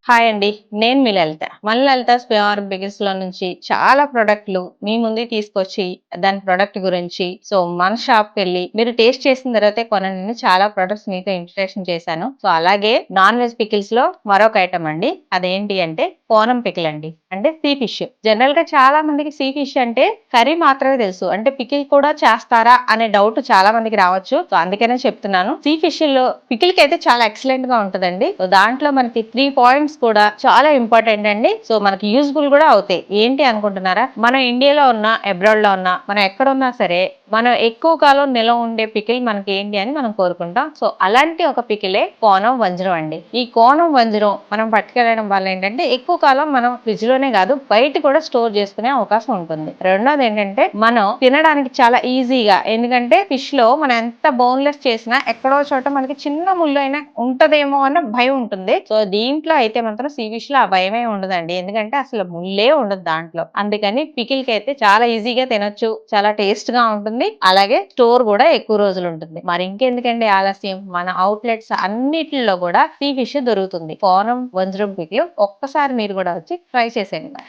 Hi అండి. నేను మీ లలిత. మన లలితాస్ ప్యూర్ బిగిస్‌లో నుంచి చాలా ప్రొడక్ట్‌లు మీ ముందుకు తీసుకొచ్చి, దాని ప్రొడక్ట్ గురించి మన షాప్‌కెళ్ళి మీరు టేస్ట్ చేసిన తర్వాతే కొనండి చాలా ప్రొడక్ట్స్ మీతో ఇంట్రడక్షన్ చేశాను. అలాగే నాన్ వెజ్ పికిల్స్‌లో మరొక ఐటెమ్ అండి. అదేంటి అంటే కోనం పికిల్ అండి. అంటే సీ ఫిష్. జనరల్‌గా చాలా మందికి సీ ఫిష్ అంటే కర్రీ మాత్రమే తెలుసు. అంటే పికిల్ కూడా చేస్తారా అనే డౌట్ చాలా మందికి రావచ్చు. అందుకనే చెప్తున్నాను. సీ ఫిష్‌లో పికిల్‌కైతే చాలా ఎక్సలెంట్‌గా ఉంటదండి. దాంట్లో మనకి 3 పాయింట్స్ కూడా చాలా ఇంపార్టెంట్ అండి. మనకి యూజ్‌ఫుల్ కూడా అవుతాయి. ఏంటి అనుకుంటున్నారా? మనం ఇండియాలో ఉన్నా, అబ్రాడ్‌లో ఉన్నా, మనం ఎక్కడున్నా సరే మనం ఎక్కువ కాలం నిలవ ఉండే పికిల్ మనకి ఏంటి అని మనం కోరుకుంటాం. అలాంటి ఒక పికిలే కోనం వంజరం అండి. ఈ కోనం వంజరం మనం పట్టుకెళ్ళడం వల్ల ఏంటంటే ఎక్కువ కాలం మనం ఫ్రిడ్జ్ లోనే కాదు బయట కూడా స్టోర్ చేసుకునే అవకాశం ఉంటుంది. రెండోది ఏంటంటే మనం తినడానికి చాలా ఈజీగా, ఎందుకంటే ఫిష్ లో మనం ఎంత బోన్లెస్ చేసినా ఎక్కడో చోట మనకి చిన్న ముళ్ళు అయినా ఉంటదేమో అన్న భయం ఉంటుంది. దీంట్లో అయితే మాత్రం సీ ఫిష్ లో ఆ భయమే ఉండదండి. ఎందుకంటే అసలు ముళ్ళే ఉండదు దాంట్లో. అందుకని పికిల్ కి అయితే చాలా ఈజీగా తినొచ్చు, చాలా టేస్ట్ గా ఉంటుంది. అలాగే స్టోర్ కూడా ఎక్కువ రోజులు ఉంటుంది. మరి ఇంకెందుకండి ఆలస్యం, మన అవుట్లెట్స్ అన్నిటిలో కూడా సీ ఫిష్ దొరుకుతుంది. కోనం వంజరం పికిల్ ఒక్కసారి మీరు కూడా వచ్చి ట్రై చేసేయండి.